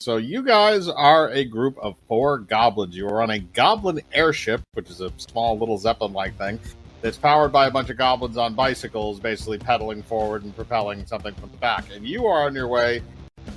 So you guys are a group of 4 goblins. You are on a goblin airship, which is a small little zeppelin-like thing that's powered by a bunch of goblins on bicycles, basically pedaling forward and propelling something from the back. And you are on your way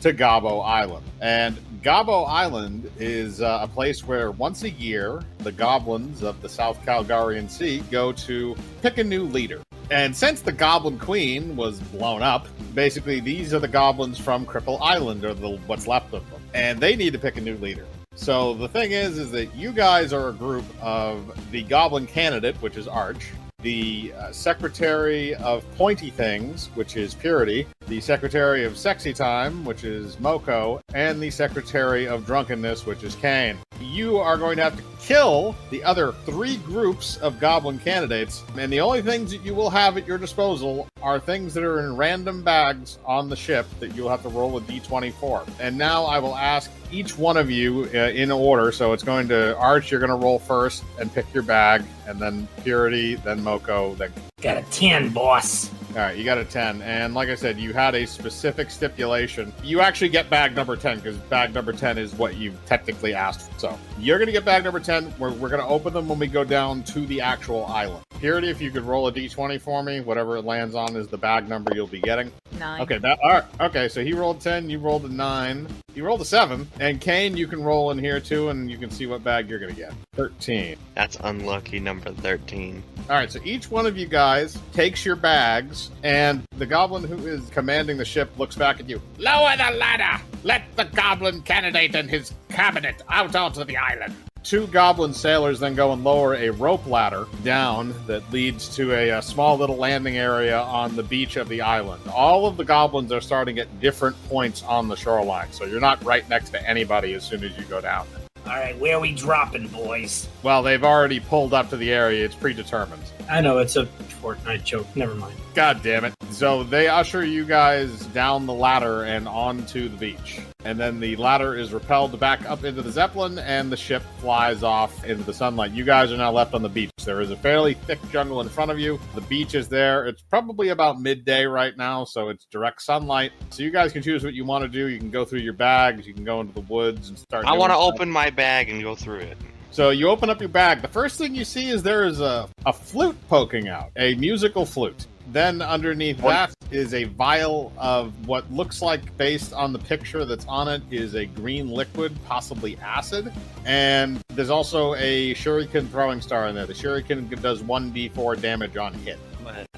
to Gobo Island. And Gobo Island is a place where once a year, the goblins of the South Calgarian Sea go to pick a new leader. And since the Goblin Queen was blown up, basically these are the goblins from Cripple Island, or what's left of them. And they need to pick a new leader. So the thing is that you guys are a group of the Goblin candidate, which is Arch, the Secretary of Pointy Things, which is Purity, the Secretary of Sexy Time, which is Mokko, and the Secretary of Drunkenness, which is Kane. You are going to have to kill the other 3 groups of goblin candidates, and the only things that you will have at your disposal are things that are in random bags on the ship that you'll have to roll a d20 for. And now I will ask each one of you in order, so it's going to Arch, you're going to roll first and pick your bag, and then Purity, then Mokko, then... Got a 10, boss. All right, you got a 10. And like I said, you had a specific stipulation. You actually get bag number 10 because bag number 10 is what you technically asked for. So you're going to get bag number 10. We're going to open them when we go down to the actual island. Purity, if you could roll a d20 for me, whatever it lands on is the bag number you'll be getting. 9. Okay, all right. Okay, so he rolled 10, you rolled a 9, you rolled a 7, and Kane, you can roll in here too, and you can see what bag you're going to get. 13. That's unlucky number 13. All right, so each one of you guys takes your bags, and the goblin who is commanding the ship looks back at you. Lower the ladder! Let the goblin candidate and his cabinet out onto the island. 2 goblin sailors then go and lower a rope ladder down that leads to a small little landing area on the beach of the island. All of the goblins are starting at different points on the shoreline, so you're not right next to anybody as soon as you go down there. All right, where are we dropping, boys? Well, they've already pulled up to the area. It's predetermined. I know, it's a Fortnite joke. Never mind. God damn it. So they usher you guys down the ladder and onto the beach. And then the ladder is repelled back up into the Zeppelin, and the ship flies off into the sunlight. You guys are now left on the beach. There is a fairly thick jungle in front of you. The beach is there. It's probably about midday right now, so it's direct sunlight. So you guys can choose what you want to do. You can go through your bags. You can go into the woods and start I want to open my bag and go through it. So you open up your bag. The first thing you see is there is a flute poking out, a musical flute. Then underneath that is a vial of what looks like, based on the picture that's on it, is a green liquid, possibly acid. And there's also a shuriken throwing star in there. The shuriken does 1d4 damage on hit.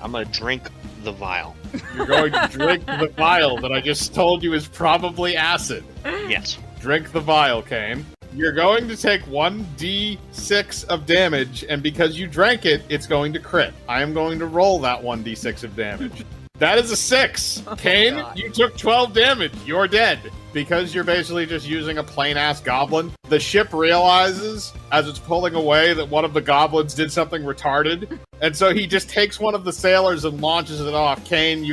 I'm going to drink the vial. You're going to drink the vial that I just told you is probably acid. Yes. Drink the vial, Kane. You're going to take 1d6 of damage, and because you drank it, it's going to crit. I am going to roll that 1d6 of damage. That is a 6. Kane, you took 12 damage. You're dead. Because you're basically just using a plain-ass goblin, the ship realizes, as it's pulling away, that one of the goblins did something retarded. And so he just takes one of the sailors and launches it off. Kane,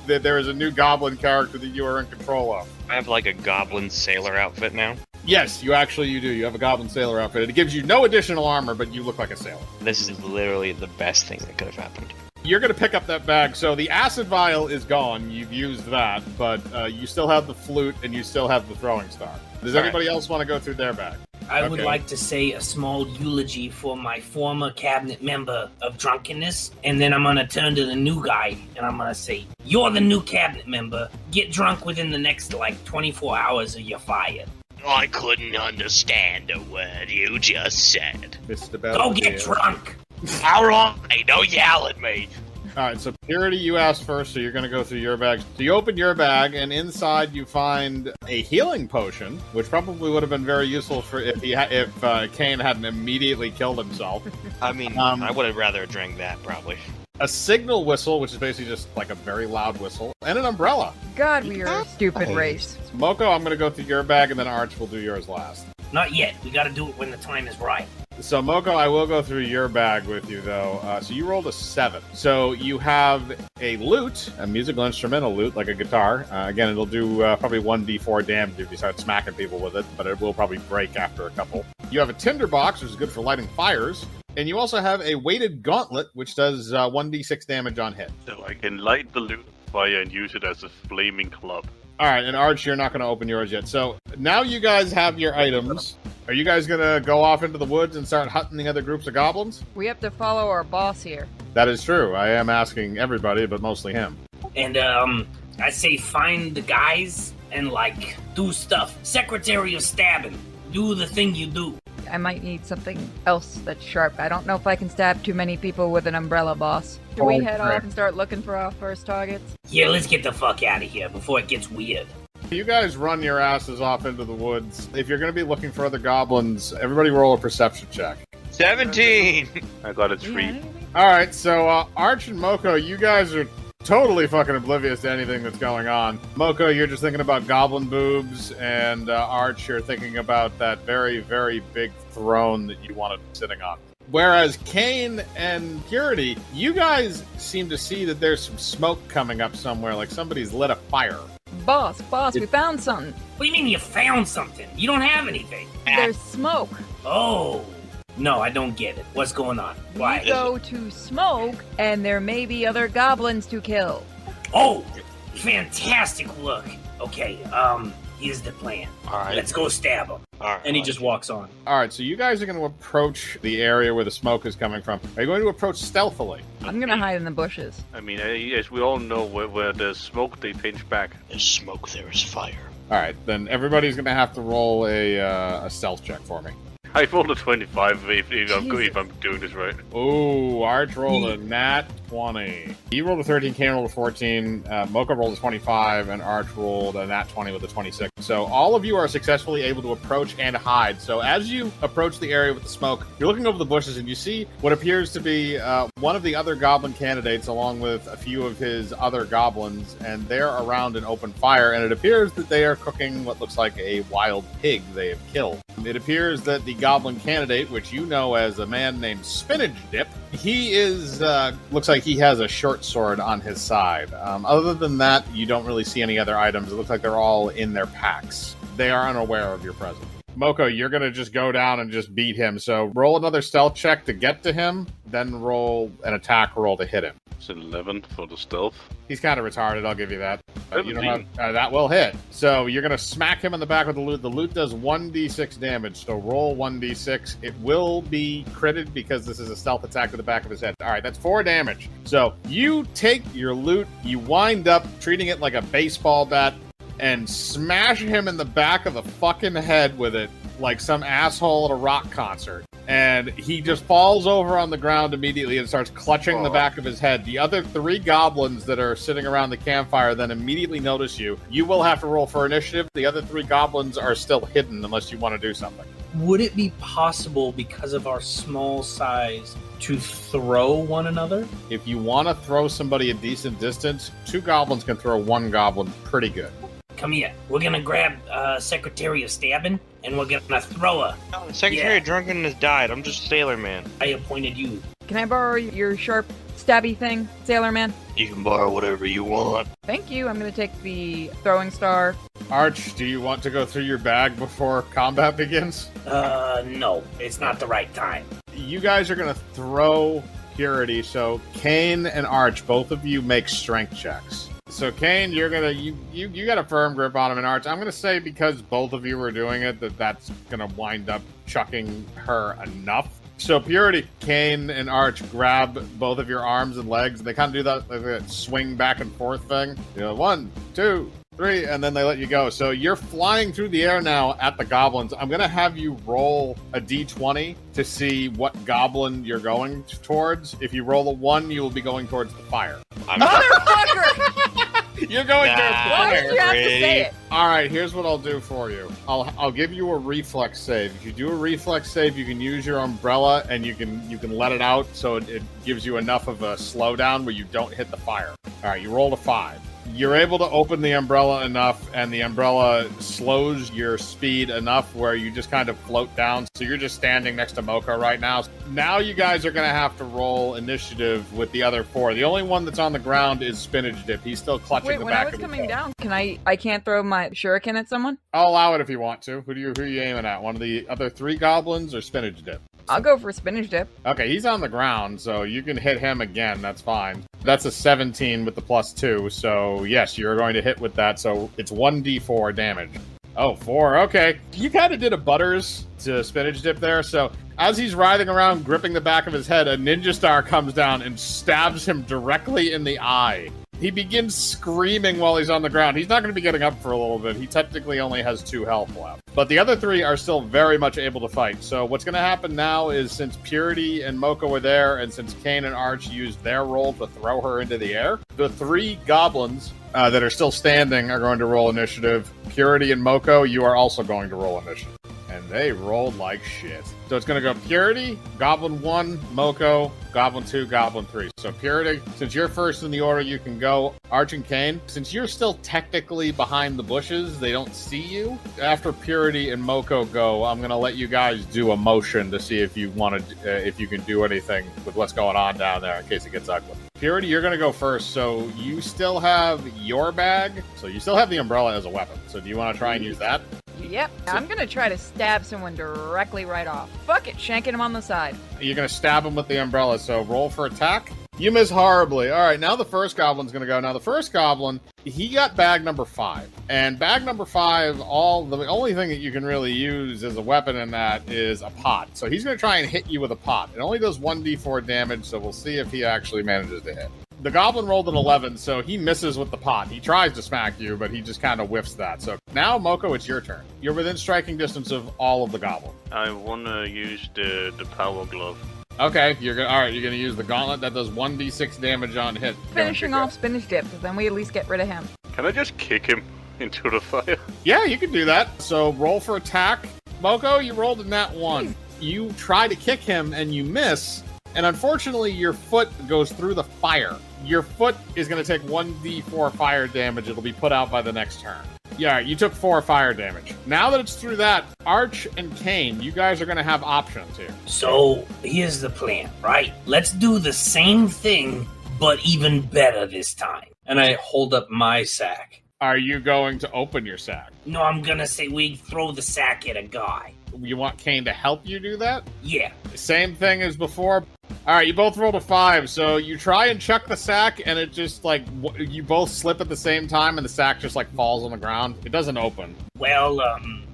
there is a new goblin character that you are in control of. I have like a goblin sailor outfit now. Yes, you do. You have a goblin sailor outfit. It gives you no additional armor, but you look like a sailor. This is literally the best thing that could have happened. You're going to pick up that bag. So the acid vial is gone. You've used that, but you still have the flute and you still have the throwing star. Does anybody else want to go through their bag? I would like to say a small eulogy for my former cabinet member of drunkenness, and then I'm going to turn to the new guy, and I'm going to say, you're the new cabinet member. Get drunk within the next, 24 hours or you're fired. I couldn't understand a word you just said. Mr. Go get drunk! All right, don't yell at me. All right, so Purity, you asked first, so you're going to go through your bag. So you open your bag, and inside you find a healing potion, which probably would have been very useful for if Kane hadn't immediately killed himself. I mean, I would have rather drank that, probably. A signal whistle, which is basically just like a very loud whistle, and an umbrella. God, we are a stupid race. Mokko, I'm going to go through your bag, and then Arch will do yours last. Not yet. We got to do it when the time is right. So, Mokko, I will go through your bag with you, though. So you rolled a 7. So you have a lute, a musical instrumental lute, like a guitar. Again, it'll do probably 1d4 damage if you start smacking people with it, but it will probably break after a couple. You have a tinderbox, which is good for lighting fires. And you also have a weighted gauntlet, which does 1d6 damage on hit. So I can light the lute on fire and use it as a flaming club. All right, and Arch, you're not going to open yours yet. So now you guys have your items. Are you guys going to go off into the woods and start hunting the other groups of goblins? We have to follow our boss here. That is true. I am asking everybody, but mostly him. And I say find the guys and like do stuff. Secretary of Stabbing. Do the thing you do. I might need something else that's sharp. I don't know if I can stab too many people with an umbrella, boss. Should we head off and start looking for our first targets? Yeah, let's get the fuck out of here before it gets weird. You guys run your asses off into the woods. If you're going to be looking for other goblins, everybody roll a perception check. 17! I got a 3. Yeah, All right, so Arch and Mokko, you guys are totally fucking oblivious to anything that's going on. Mokko, you're just thinking about goblin boobs, and Arch, you're thinking about that very, very big throne that you wanted sitting on. Whereas Kane and Purity, you guys seem to see that there's some smoke coming up somewhere, like somebody's lit a fire. Boss, we found something. What do you mean you found something? You don't have anything. There's smoke. Oh. No, I don't get it. What's going on? Why? We go to smoke, and there may be other goblins to kill. Oh, fantastic look. Okay, here's the plan. All right. Let's go stab him. All right. And he just walks on. All right, so you guys are going to approach the area where the smoke is coming from. Are you going to approach stealthily? I'm gonna hide in the bushes. I mean, as we all know, where there's smoke, they pinch back. There's smoke, there is fire. All right, then everybody's going to have to roll a stealth check for me. I rolled a 25 if I'm doing this right. Ooh, Arch rolled a nat 20. You rolled a 13, Kane rolled a 14, Mokko rolled a 25, and Arch rolled a nat 20 with a 26. So all of you are successfully able to approach and hide. So as you approach the area with the smoke, you're looking over the bushes and you see what appears to be one of the other goblin candidates along with a few of his other goblins, and they're around an open fire, and it appears that they are cooking what looks like a wild pig they have killed. It appears that the goblin candidate, which you know as a man named Spinach Dip, he is, looks like he has a short sword on his side. Other than that, you don't really see any other items. It looks like they're all in their packs. They are unaware of your presence. Mokko, you're going to just go down and just beat him. So roll another stealth check to get to him, then roll an attack roll to hit him. It's 11 for the stealth. He's kind of retarded, I'll give you that. You don't have, that will hit. So you're going to smack him in the back with the loot. The loot does 1d6 damage, so roll 1d6. It will be critted because this is a stealth attack to the back of his head. All right, that's 4 damage. So you take your loot, you wind up treating it like a baseball bat, and smash him in the back of the fucking head with it like some asshole at a rock concert. And he just falls over on the ground immediately and starts clutching the back of his head. The other 3 goblins that are sitting around the campfire then immediately notice you. You will have to roll for initiative. The other 3 goblins are still hidden unless you want to do something. Would it be possible, because of our small size, to throw one another? If you want to throw somebody a decent distance, 2 goblins can throw 1 goblin pretty good. Come here. We're gonna grab Secretary of Stabbing, and we're gonna throw her. No, the Secretary of Drunkenness died. I'm just Sailor Man. I appointed you. Can I borrow your sharp, stabby thing, Sailor Man? You can borrow whatever you want. Thank you. I'm gonna take the throwing star. Arch, do you want to go through your bag before combat begins? No. It's not the right time. You guys are going to throw Purity, so Kane and Arch, both of you make strength checks. So Kane, you're gonna you got a firm grip on him, and Arch, I'm gonna say because both of you are doing it, that's gonna wind up chucking her enough. So Purity, Kane, and Arch grab both of your arms and legs, and they kind of do that swing back and forth thing. 1, 2, 3, and then they let you go. So you're flying through the air now at the goblins. I'm gonna have you roll a d20 to see what goblin you're going towards. If you roll a 1, you will be going towards the fire. Motherfucker! You're going towards the Why fire. did you have to say it? All right, here's what I'll do for you. I'll give you a reflex save. If you do a reflex save, you can use your umbrella and you can let it out so it gives you enough of a slowdown where you don't hit the fire. All right, you rolled a 5. You're able to open the umbrella enough, and the umbrella slows your speed enough where you just kind of float down. So you're just standing next to Mokko right now. Now you guys are going to have to roll initiative with the other 4. The only one that's on the ground is Spinach Dip. He's still clutching the When I back was of his coming head. down, I can't throw my shuriken at someone? I'll allow it if you want to. Who are you aiming at? One of the other 3 goblins or Spinach Dip? I'll go for spinach dip. Okay, he's on the ground, so you can hit him again. That's fine. That's a 17 with the +2, so yes, you're going to hit with that. So it's 1d4 damage. Oh, 4. Okay. You kind of did a Butters to spinach dip there. So as he's writhing around, gripping the back of his head, a ninja star comes down and stabs him directly in the eye. He begins screaming while he's on the ground. He's not going to be getting up for a little bit. He technically only has 2 health left. But the other 3 are still very much able to fight. So what's going to happen now is, since Purity and Mokko were there, and since Kane and Arch used their roll to throw her into the air, the 3 goblins that are still standing are going to roll initiative. Purity and Mokko, you are also going to roll initiative. And they rolled like shit. So it's going to go Purity, Goblin 1, Mokko, Goblin 2, Goblin 3. So Purity, since you're first in the order, you can go. Arch and Kane, since you're still technically behind the bushes, they don't see you. After Purity and Mokko go, I'm going to let you guys do a motion to see if you want to, if you can do anything with what's going on down there in case it gets ugly. Purity, you're going to go first. So you still have your bag. So you still have the umbrella as a weapon. So do you want to try and use that? Yep, I'm gonna try to stab someone directly right off. Fuck it, shanking him on the side. You're going to stab him with the umbrella, so roll for attack. You miss horribly. All right, now the first goblin's going to go. Now the first goblin, he got bag number 5. And bag number 5, the only thing that you can really use as a weapon in that is a pot. So he's going to try and hit you with a pot. It only does 1d4 damage, so we'll see if he actually manages to hit. The goblin rolled an 11, so he misses with the pot. He tries to smack you, but he just kind of whiffs that. So now, Mokko, it's your turn. You're within striking distance of all of the goblins. I want to use the power glove. Okay, you're gonna use the gauntlet. That does 1d6 damage on hit. Finishing off spinach dip, because then we at least get rid of him. Can I just kick him into the fire? Yeah, you can do that. So roll for attack. Mokko, you rolled a nat 1. You try to kick him and you miss, and unfortunately your foot goes through the fire. Your foot is going to take 1d4 fire damage. It'll be put out by the next turn. Yeah, you took 4 fire damage. Now that it's through that, Arch and Kane, you guys are going to have options here. So here's the plan, right? Let's do the same thing, but even better this time. And I hold up my sack. Are you going to open your sack? No, I'm gonna say we throw the sack at a guy. You want Kane to help you do that? Yeah. Same thing as before. All right, you both rolled a 5, so you try and chuck the sack, and it just, like, you both slip at the same time, and the sack just, like, falls on the ground. It doesn't open. Well,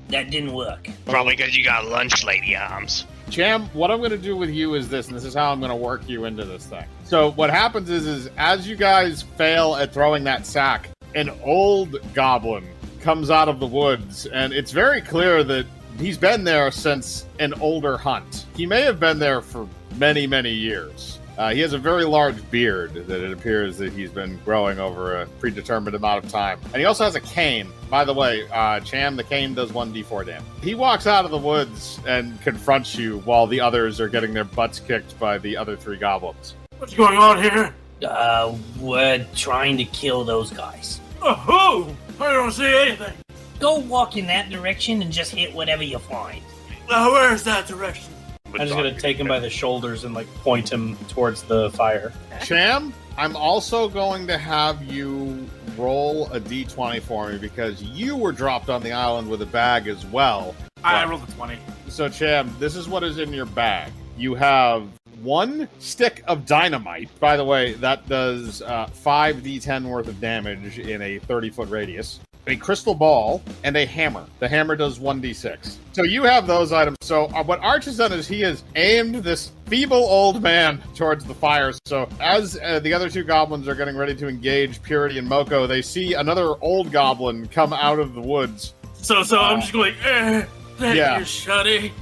that didn't work. Probably because you got lunch lady arms. Cham, what I'm going to do with you is this, and this is how I'm going to work you into this thing. So what happens is as you guys fail at throwing that sack, an old goblin comes out of the woods, and it's very clear that he's been there since an older hunt. He may have been there for many, many years. He has a very large beard that it appears that he's been growing over a predetermined amount of time. And he also has a cane. By the way, Cham, the cane does 1d4 damage. He walks out of the woods and confronts you while the others are getting their butts kicked by the other 3 goblins. What's going on here? We're trying to kill those guys. Oh, I don't see anything. Go walk in that direction and just hit whatever you find. Where's that direction? I'm just going to take him by the shoulders and, like, point him towards the fire. Cham, I'm also going to have you roll a d20 for me because you were dropped on the island with a bag as well. I rolled a 20. So, Cham, this is what is in your bag. You have 1 stick of dynamite. By the way, that does 5d10 worth of damage in a 30-foot radius. A crystal ball, and a hammer. The hammer does 1d6. So you have those items. So what Arch has done is he has aimed this feeble old man towards the fire. So as the other 2 goblins are getting ready to engage Purity and Mokko, they see another old goblin come out of the woods. So I'm just going, thank Yeah. you, Shuddy.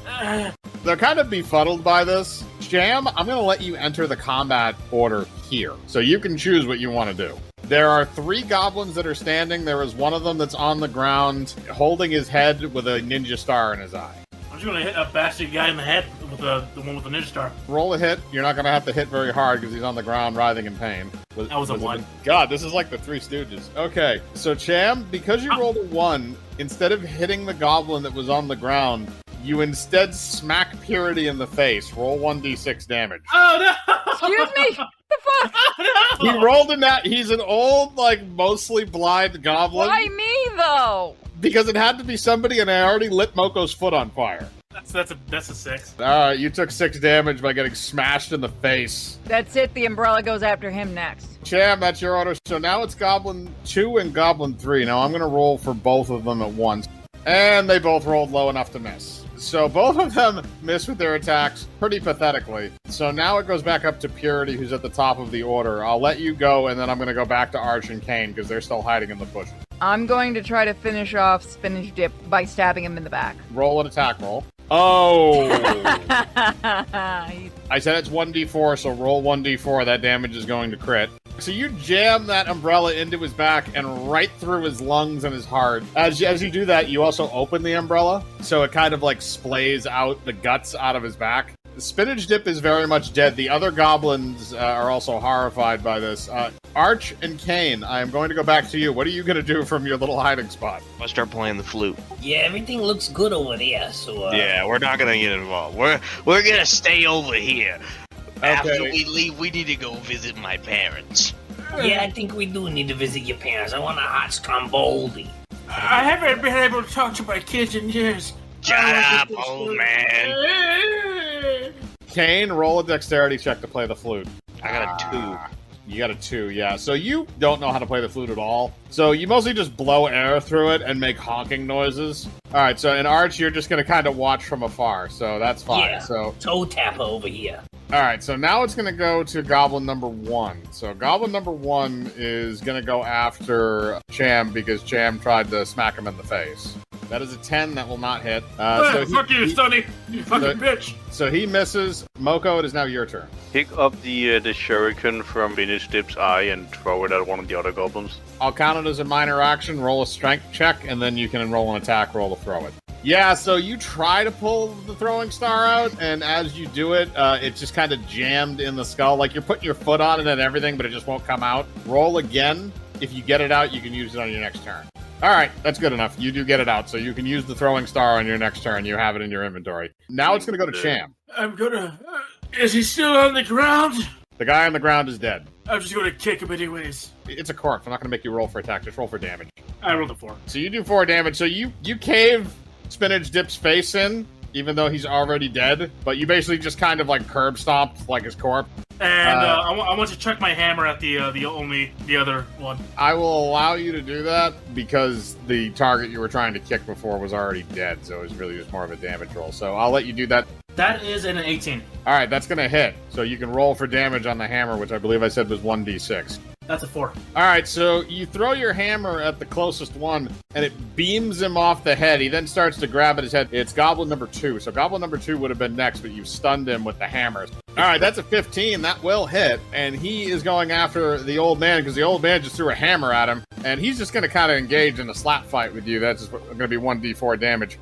They're kind of befuddled by this. Cham, I'm going to let you enter the combat order here. So you can choose what you want to do. There are 3 goblins that are standing. There is one of them that's on the ground, holding his head with a ninja star in his eye. I'm just going to hit a bastard guy in the head with the one with the ninja star. Roll a hit. You're not going to have to hit very hard because he's on the ground writhing in pain. That was a 1. God, this is like the 3 Stooges. Okay, so Cham, because you rolled a 1, instead of hitting the goblin that was on the ground, you instead smack Purity in the face. Roll 1d6 damage. Oh, no! Excuse me? The fuck? Oh, no! He rolled in that. He's an old, like, mostly blind goblin. Why me, though? Because it had to be somebody, and I already lit Mokko's foot on fire. That's a 6. You took 6 damage by getting smashed in the face. That's it. The umbrella goes after him next. Cham, that's your order. So now it's Goblin 2 and Goblin 3. Now I'm going to roll for both of them at once. And they both rolled low enough to miss. So both of them miss with their attacks pretty pathetically. So now it goes back up to Purity, who's at the top of the order. I'll let you go, and then I'm going to go back to Arch and Kane, because they're still hiding in the bushes. I'm going to try to finish off Spinach Dip by stabbing him in the back. Roll an attack roll. Oh! I said it's 1d4, so roll 1d4. That damage is going to crit. So you jam that umbrella into his back and right through his lungs and his heart. As you do that, you also open the umbrella, so it kind of like splays out the guts out of his back. The Spinach Dip is very much dead. The other goblins are also horrified by this. Arch and Kane, I am going to go back to you. What are you going to do from your little hiding spot? I'll start playing the flute. Yeah, everything looks good over there, so... Yeah, we're not gonna get involved. We're gonna stay over here. After Okay. we leave, we need to go visit my parents. Yeah, I think we do need to visit your parents. I want a hot stromboli. I haven't been able to talk to my kids in years. Shut up, old man. Kane, roll a dexterity check to play the flute. I got a 2. You got a 2, yeah. So you don't know how to play the flute at all. So you mostly just blow air through it and make honking noises. All right, so in Arch, you're just going to kind of watch from afar. So that's fine. Yeah. So Toe tapper over here. all right, so now it's going to go to Goblin number 1. So Goblin number 1 is going to go after Cham because Cham tried to smack him in the face. That is a 10. That will not hit. Fuck you, Sonny. You fucking bitch. So he misses. Mokko, it is now your turn. Pick up the shuriken from Spinach Dip's eye and throw it at one of the other goblins. I'll count it as a minor action. Roll a strength check, and then you can roll an attack roll to throw it. Yeah, so you try to pull the throwing star out, and as you do it, it's just kind of jammed in the skull. Like you're putting your foot on it and everything, but it just won't come out. Roll again. If you get it out, you can use it on your next turn. All right, that's good enough. You do get it out, so you can use the throwing star on your next turn. You have it in your inventory. Now it's going to go to Cham. I'm gonna... is he still on the ground? The guy on the ground is dead. I'm just gonna kick him anyways. It's a corpse. I'm not going to make you roll for attack. Just roll for damage. I rolled a 4. So you do 4 damage. So you cave Spinach Dip's face in, even though he's already dead. But you basically just kind of like curb stomped like his corpse. And I want to chuck my hammer at the other one. I will allow you to do that because the target you were trying to kick before was already dead. So it was really just more of a damage roll. So I'll let you do that. That is an 18. All right, that's going to hit. So you can roll for damage on the hammer, which I believe I said was 1d6. That's a 4. All right, so you throw your hammer at the closest one, and it beams him off the head. He then starts to grab at his head. It's Goblin number 2. So Goblin number 2 would have been next, but you stunned him with the hammers. All right, that's a 15. That will hit. And he is going after the old man because the old man just threw a hammer at him. And he's just going to kind of engage in a slap fight with you. That's just going to be 1d4 damage.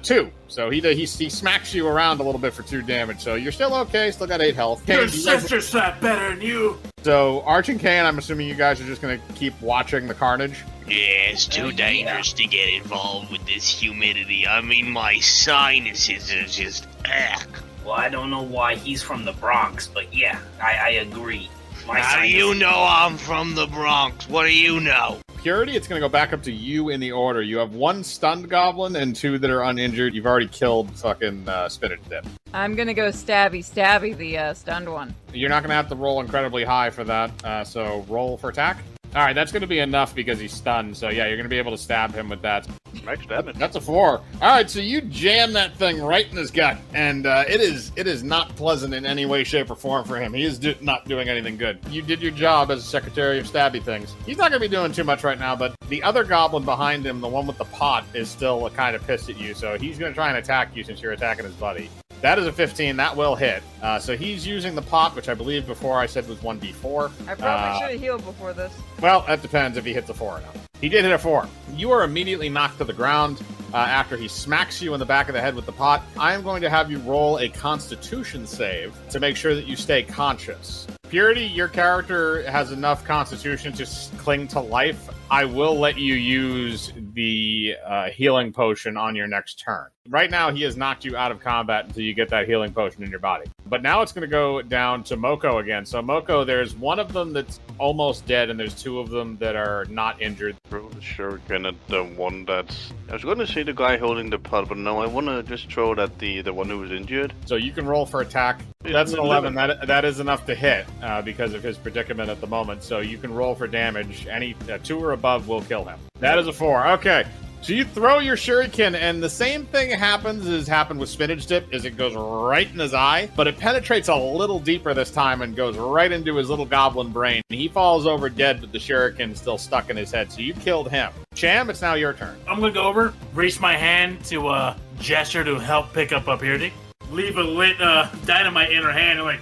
2. So he smacks you around a little bit for 2 damage. So you're still okay. Still got 8 health. Your sister slapped better than you. So Arch and Kane, I'm assuming you guys are just going to keep watching the carnage. Yeah, it's too dangerous to get involved with this humidity. I mean, my sinuses are just... Ugh. Well, I don't know why he's from the Bronx, but yeah, I agree. How do you know I'm from the Bronx? What do you know? Purity, it's going to go back up to you in the order. You have 1 stunned goblin and 2 that are uninjured. You've already killed fucking Spinach Dip. I'm gonna go stabby the stunned one. You're not going to have to roll incredibly high for that, so roll for attack. All right, that's going to be enough because he's stunned. So yeah, you're going to be able to stab him with that. Max damage. That's a 4. All right, so you jam that thing right in his gut, and it is not pleasant in any way, shape, or form for him. He is not doing anything good. You did your job as a Secretary of Stabby Things. He's not going to be doing too much right now, but the other goblin behind him, the one with the pot, is still kind of pissed at you. So he's going to try and attack you since you're attacking his buddy. That is a 15. That will hit. So he's using the pot, which I believe before I said was 1d4. I probably should have healed before this. Well, that depends if he hits a 4 or not. He did hit a 4. You are immediately knocked to the ground after he smacks you in the back of the head with the pot. I am going to have you roll a Constitution save to make sure that you stay conscious. Purity, your character has enough Constitution to cling to life. I will let you use the healing potion on your next turn. Right now, he has knocked you out of combat until you get that healing potion in your body. But now it's going to go down to Mokko again. So Mokko, there's one of them that's almost dead, and there's two of them that are not injured. Throw the shuriken at the one that's... I was going to say the guy holding the pot, but no, I want to just throw it at the one who was injured. So you can roll for attack. That's an 11. That is enough to hit because of his predicament at the moment. So you can roll for damage. Any 2 or above will kill him. That is a 4. Okay. So you throw your shuriken, and the same thing happens as happened with Spinach Dip, is it goes right in his eye, but it penetrates a little deeper this time and goes right into his little goblin brain. He falls over dead, but the shuriken's still stuck in his head, so you killed him. Cham, it's now your turn. I'm gonna go over, raise my hand to gesture to help pick up Purity. Leave a lit dynamite in her hand and like,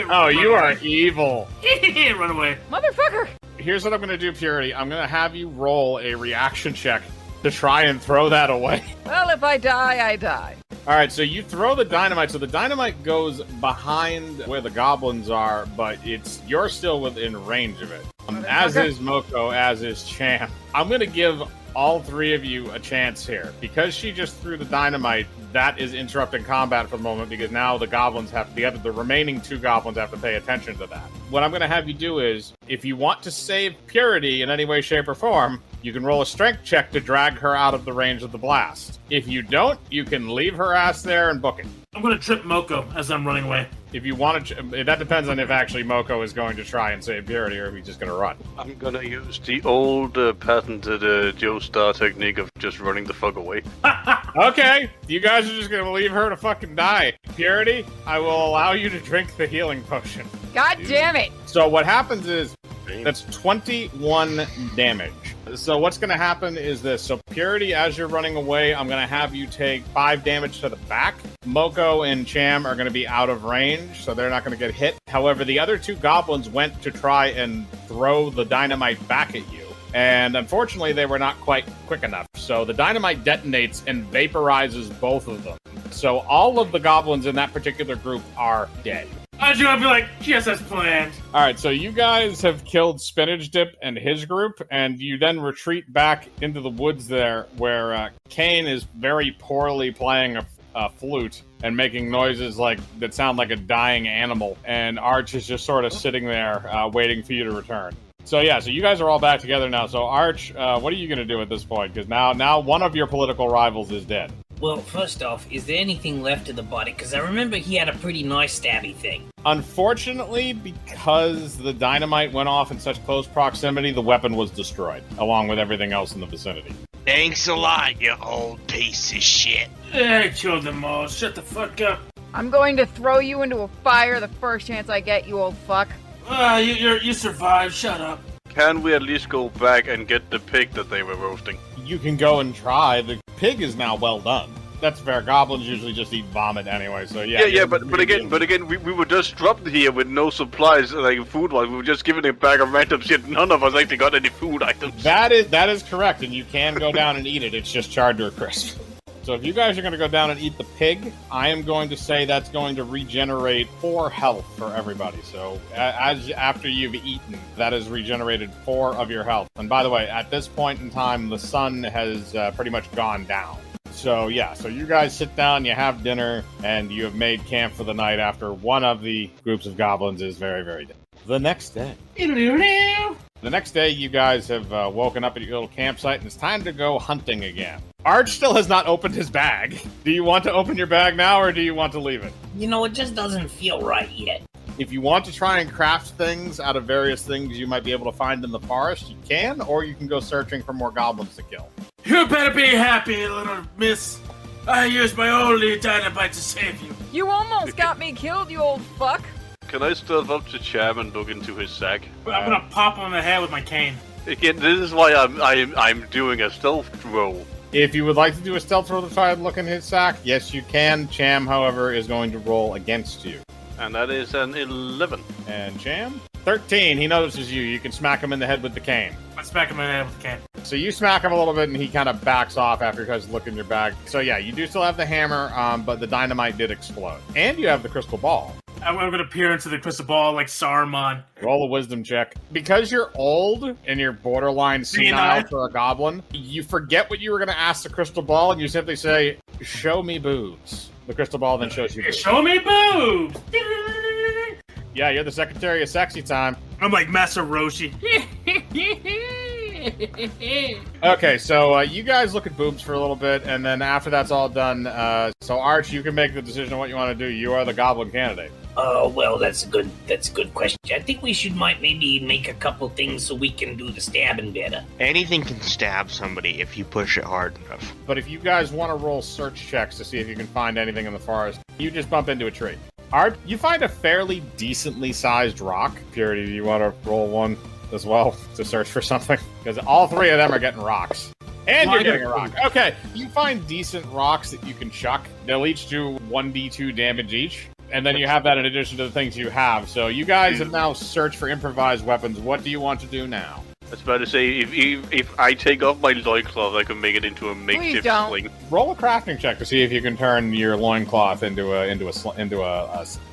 oh, you are evil. Run away. Motherfucker! Here's what I'm going to do, Purity. I'm going to have you roll a reaction check to try and throw that away. Well, if I die, I die. All right, so you throw the dynamite. So the dynamite goes behind where the goblins are, but you're still within range of it. As is Mokko, as is Cham. I'm going to give all 3 of you a chance here. Because she just threw the dynamite, that is interrupting combat for the moment because now the goblins the remaining 2 goblins have to pay attention to that. What I'm going to have you do is, if you want to save Purity in any way, shape, or form, you can roll a strength check to drag her out of the range of the blast. If you don't, you can leave her ass there and book it. I'm gonna trip Mokko as I'm running away. If you want to, that depends on if actually Mokko is going to try and save Purity or if he's just going to run. I'm going to use the old patented Joe Star technique of just running the fuck away. Okay, you guys are just going to leave her to fucking die. Purity, I will allow you to drink the healing potion. God damn it! So what happens is, that's 21 damage. So what's going to happen is this. So Purity, as you're running away, I'm going to have you take 5 damage to the back. Mokko and Cham are going to be out of range, so they're not going to get hit. However, the other 2 goblins went to try and throw the dynamite back at you. And unfortunately, they were not quite quick enough. So the dynamite detonates and vaporizes both of them. So all of the goblins in that particular group are dead. I was gonna be like, yes, as planned. All right, so you guys have killed Spinach Dip and his group, and you then retreat back into the woods there, where Kane is very poorly playing a flute and making noises that sound like a dying animal, and Arch is just sort of sitting there waiting for you to return. So yeah, so you guys are all back together now. So Arch, what are you going to do at this point? Because now one of your political rivals is dead. Well, first off, is there anything left of the body? Because I remember he had a pretty nice stabby thing. Unfortunately, because the dynamite went off in such close proximity, the weapon was destroyed, along with everything else in the vicinity. Thanks a lot, you old piece of shit. I killed them all. Shut the fuck up. I'm going to throw you into a fire the first chance I get, you old fuck. You survived. Shut up. Can we at least go back and get the pig that they were roasting? You can go and try. The pig is now well done. That's fair. Goblins usually just eat vomit anyway, so yeah. Yeah, but again, we were just dropped here with no supplies, like food-wise. We were just given a bag of random shit. None of us actually got any food items. That is correct, and you can go down and eat it. It's just charred to a crisp. So if you guys are going to go down and eat the pig, I am going to say that's going to regenerate 4 health for everybody. So after you've eaten, that has regenerated 4 of your health. And by the way, at this point in time, the sun has pretty much gone down. So yeah, so you guys sit down, you have dinner, and you have made camp for the night after one of the groups of goblins is very, very dead. The next day. The next day, you guys have woken up at your little campsite, and it's time to go hunting again. Arch still has not opened his bag. Do you want to open your bag now, or do you want to leave it? You know, it just doesn't feel right yet. If you want to try and craft things out of various things you might be able to find in the forest, you can, or you can go searching for more goblins to kill. You better be happy, little miss. I used my only dynamite to save you. You almost got me killed, you old fuck. Can I stealth up to Cham and look into his sack? I'm gonna pop him in the head with my cane. Again, this is why I'm doing a stealth roll. If you would like to do a stealth roll to try and look in his sack, yes, you can. Cham, however, is going to roll against you. And that is an 11. And Cham? 13. He notices you. You can smack him in the head with the cane. I smack him in the head with the cane. So you smack him a little bit, and he kind of backs off after he tries to look in your bag. So yeah, you do still have the hammer, but the dynamite did explode. And you have the crystal ball. I'm gonna peer into the crystal ball like Saruman. Roll a wisdom check. Because you're old and you're borderline senile for a goblin, you forget what you were going to ask the crystal ball, and you simply say, "Show me boobs." The crystal ball then shows you boobs. Show me boobs! Yeah, you're the Secretary of Sexy Time. I'm like Master Roshi. Okay, so you guys look at boobs for a little bit, and then after that's all done, so Arch, you can make the decision on what you want to do. You are the goblin candidate. Oh, well, that's a good question. I think we might maybe make a couple things so we can do the stabbing better. Anything can stab somebody if you push it hard enough. But if you guys want to roll search checks to see if you can find anything in the forest, you just bump into a tree. Art, you find a fairly decently sized rock. Purity, do you want to roll one as well to search for something? Because all three of them are getting rocks. And you're getting a rock. Okay, you find decent rocks that you can chuck. They'll each do 1d2 damage each. And then you have that in addition to the things you have. So you guys have now searched for improvised weapons. What do you want to do now? I was about to say, if I take off my loincloth, I can make it into a makeshift sling. Roll a crafting check to see if you can turn your loincloth into a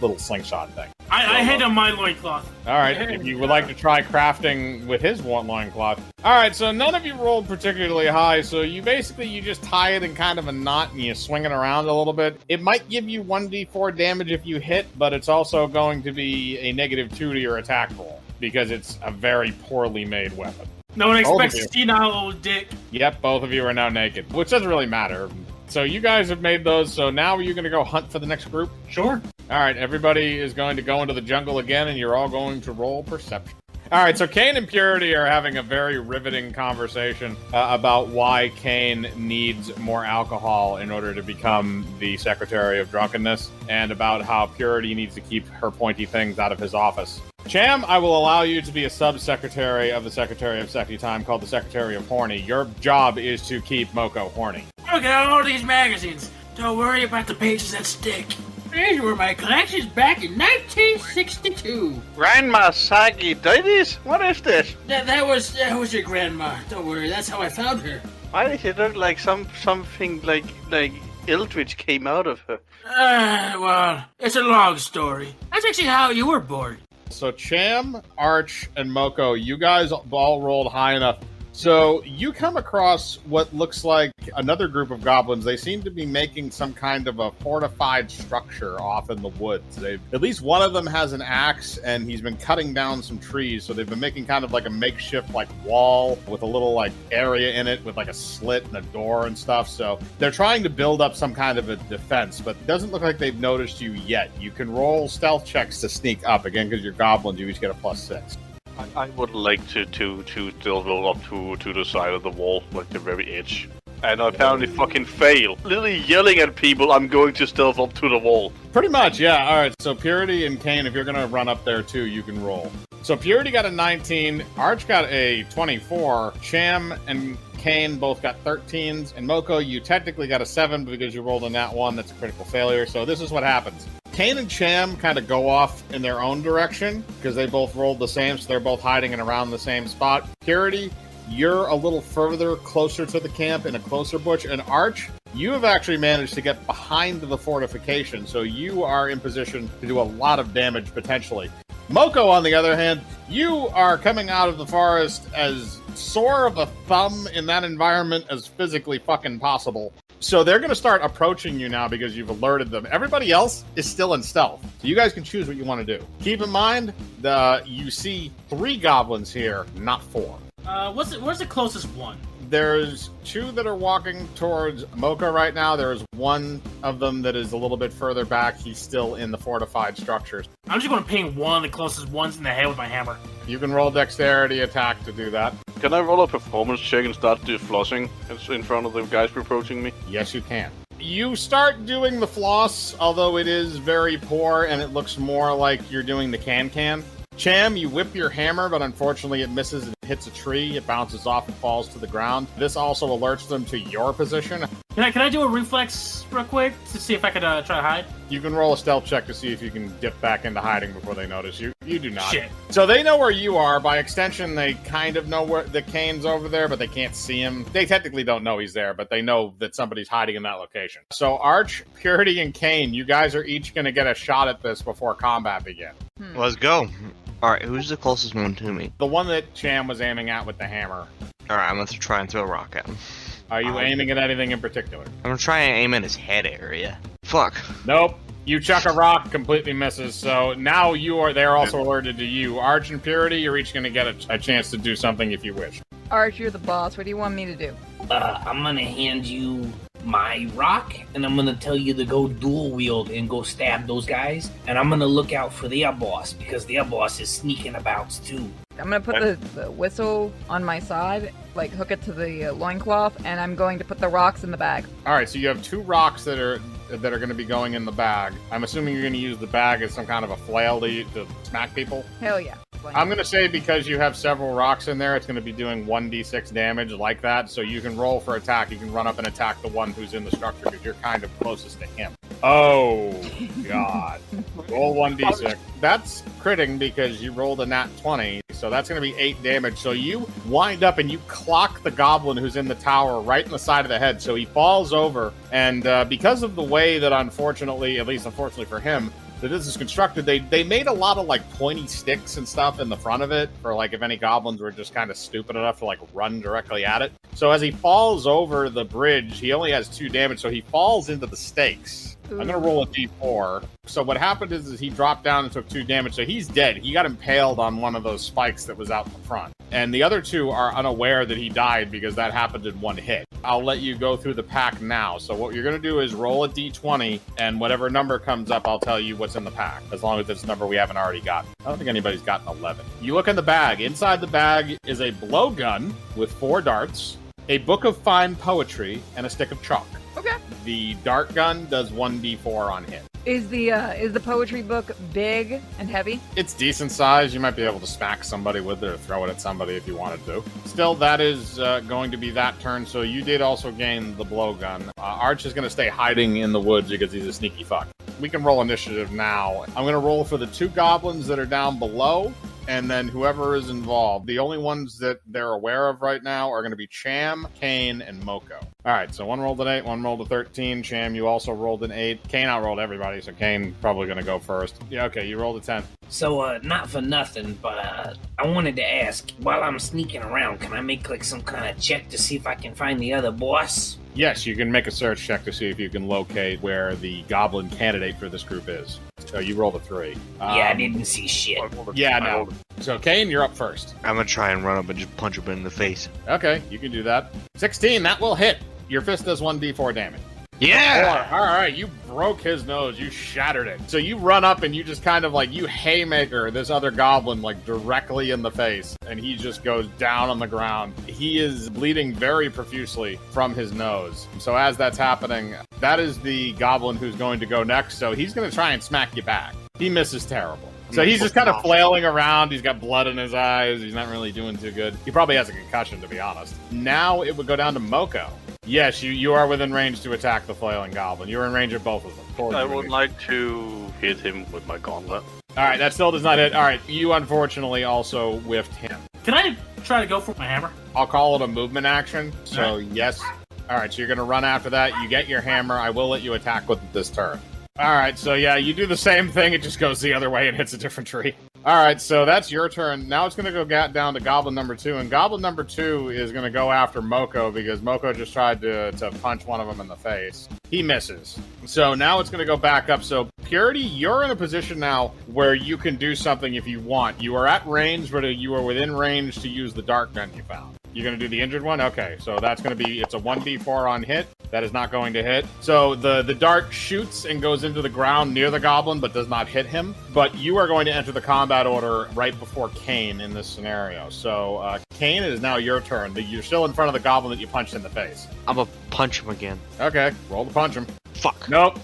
little slingshot thing. I hate on my loincloth. All right, if you would like to try crafting with his loincloth. All right, so none of you rolled particularly high, so you just tie it in kind of a knot and you swing it around a little bit. It might give you 1d4 damage if you hit, but it's also going to be a -2 to your attack roll because it's a very poorly made weapon. No one expects to see now, old dick. Yep, both of you are now naked, which doesn't really matter. So you guys have made those, so now are you going to go hunt for the next group? Sure. All right, everybody is going to go into the jungle again, and you're all going to roll perception. All right, so Kane and Purity are having a very riveting conversation about why Kane needs more alcohol in order to become the Secretary of Drunkenness, and about how Purity needs to keep her pointy things out of his office. Cham, I will allow you to be a sub-secretary of the Secretary of Sexy Time called the Secretary of Horny. Your job is to keep Mokko horny. Look at all these magazines. Don't worry about the pages that stick. These were my collections back in 1962. Grandma Sagittarius? What is this? That was your grandma. Don't worry, that's how I found her. Why does it look like something like Eldritch came out of her? Well, it's a long story. That's actually how you were born. So Cham, Arch, and Mokko, you guys all rolled high enough. So you come across what looks like another group of goblins. They seem to be making some kind of a fortified structure off in the woods. At least one of them has an axe, and he's been cutting down some trees. So they've been making kind of like a makeshift wall with a little area in it with a slit and a door and stuff. So they're trying to build up some kind of a defense, but it doesn't look like they've noticed you yet. You can roll stealth checks to sneak up. Again, because you're goblins, you each get a +6. I would like to still roll up to the side of the wall, the very edge. And I apparently fucking fail. Literally yelling at people, I'm going to stealth up to the wall. Pretty much, yeah. All right, so Purity and Kane, if you're going to run up there too, you can roll. So Purity got a 19, Arch got a 24, Cham and Kane both got 13s, and Mokko, you technically got a 7 because you rolled a nat 1. That's a critical failure. So this is what happens. Kane and Cham kind of go off in their own direction because they both rolled the same, so they're both hiding in around the same spot. Purity, you're a little further closer to the camp in a closer bush. And Arch, you have actually managed to get behind the fortification, so you are in position to do a lot of damage potentially. Mokko, on the other hand, you are coming out of the forest as sore of a thumb in that environment as physically fucking possible. So they're going to start approaching you now because you've alerted them. Everybody else is still in stealth. So you guys can choose what you want to do. Keep in mind, you see 3 goblins here, not 4. Where's the closest one? There's 2 that are walking towards Mokko right now. There's one of them that is a little bit further back. He's still in the fortified structures. I'm just going to ping one of the closest ones in the head with my hammer. You can roll dexterity attack to do that. Can I roll a performance check and start flossing in front of the guys approaching me? Yes, you can. You start doing the floss, although it is very poor and it looks more like you're doing the can-can. Cham, you whip your hammer, but unfortunately it misses and hits a tree. It bounces off and falls to the ground. This also alerts them to your position. Can I do a reflex real quick to see if I could try to hide? You can roll a stealth check to see if you can dip back into hiding before they notice you. You do not. Shit. So they know where you are. By extension, they kind of know where the Kane's over there, but they can't see him. They technically don't know he's there, but they know that somebody's hiding in that location. So Arch, Purity, and Kane, you guys are each going to get a shot at this before combat begins. Let's go. Alright, who's the closest one to me? The one that Cham was aiming at with the hammer. Alright, I'm gonna try and throw a rock at him. Are you aiming at anything in particular? I'm gonna try and aim at his head area. Fuck. Nope. You chuck a rock, completely misses. So now they're also alerted to you. Arch and Purity, you're each going to get a chance to do something if you wish. Arch, you're the boss. What do you want me to do? I'm gonna hand you my rock, and I'm gonna tell you to go dual wield and go stab those guys. And I'm gonna look out for their boss, because their boss is sneaking about too. I'm gonna put the whistle on my side, like hook it to the loincloth, and I'm going to put the rocks in the bag. All right, so you have 2 rocks that are going to be going in the bag. I'm assuming you're going to use the bag as some kind of a flail to smack people. Hell yeah. I'm going to say because you have several rocks in there, it's going to be doing 1d6 damage like that. So you can roll for attack. You can run up and attack the one who's in the structure because you're kind of closest to him. Oh, God. Roll 1d6. That's critting because you rolled a nat 20. So that's going to be 8 damage. So you wind up and you clock the goblin who's in the tower right in the side of the head. So he falls over. And because of the way that unfortunately, at least unfortunately for him, that this is constructed, they made a lot of like pointy sticks and stuff in the front of it for like if any goblins were just kind of stupid enough to like run directly at it. So as he falls over the bridge, he only has 2 damage, so he falls into the stakes. I'm going to roll a d4. So what happened is he dropped down and took 2 damage, so he's dead. He got impaled on one of those spikes that was out in the front. And the other 2 are unaware that he died because that happened in 1 hit. I'll let you go through the pack now. So what you're going to do is roll a d20, and whatever number comes up, I'll tell you what's in the pack, as long as it's a number we haven't already gotten. I don't think anybody's gotten 11. You look in the bag. Inside the bag is a blowgun with 4 darts, a book of fine poetry, and a stick of chalk. Okay. The dart gun does 1d4 on hit. Is the poetry book big and heavy? It's decent size. You might be able to smack somebody with it or throw it at somebody if you wanted to. Still, that is going to be that turn, so you did also gain the blowgun. Arch is going to stay hiding in the woods because he's a sneaky fuck. We can roll initiative now. I'm going to roll for the 2 goblins that are down below, and then whoever is involved. The only ones that they're aware of right now are going to be Cham, Kane, and Mokko. All right, so one rolled an 8, one rolled a 13. Cham, you also rolled an 8. Kane outrolled everybody, so Kane probably going to go first. Yeah, okay, you rolled a 10. So, not for nothing, but I wanted to ask, while I'm sneaking around, can I make like some kind of check to see if I can find the other boss? Yes, you can make a search check to see if you can locate where the goblin candidate for this group is. So you rolled a 3. Yeah, I didn't see shit. Yeah, no. So Kane, you're up first. I'm gonna try and run up and just punch him in the face. Okay, you can do that. 16, that will hit. Your fist does 1d4 damage. Yeah! All right, you broke his nose. You shattered it. So you run up and you just kind of like, you haymaker this other goblin like directly in the face. And he just goes down on the ground. He is bleeding very profusely from his nose. So as that's happening, that is the goblin who's going to go next. So he's going to try and smack you back. He misses terrible. So he's just kind of flailing around. He's got blood in his eyes. He's not really doing too good. He probably has a concussion, to be honest. Now it would go down to Mokko. Yes, you are within range to attack the flailing goblin. You're in range of both of them. I would like to hit him with my gauntlet. All right, that still does not hit. All right, you unfortunately also whiffed him. Can I try to go for my hammer? I'll call it a movement action. So yes. All right, so you're going to run after that. You get your hammer. I will let you attack with it this turn. All right, so yeah, you do the same thing. It just goes the other way and hits a different tree. All right, so that's your turn. Now it's going to go down to Goblin number 2, and Goblin number 2 is going to go after Mokko because Mokko just tried to punch one of them in the face. He misses. So now it's going to go back up. So Purity, you're in a position now where you can do something if you want. You are at range, but you are within range to use the dart gun you found. You're going to do the injured one? Okay, so that's going to be, it's a 1d4 on hit. That is not going to hit. So the dart shoots and goes into the ground near the goblin, but does not hit him. But you are going to enter the combat order right before Kane in this scenario. So, Kane, it is now your turn. You're still in front of the goblin that you punched in the face. I'm gonna punch him again. Okay, roll to punch him. Fuck. Nope,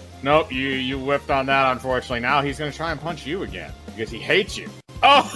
you whiffed on that, unfortunately. Now he's going to try and punch you again because he hates you. Oh!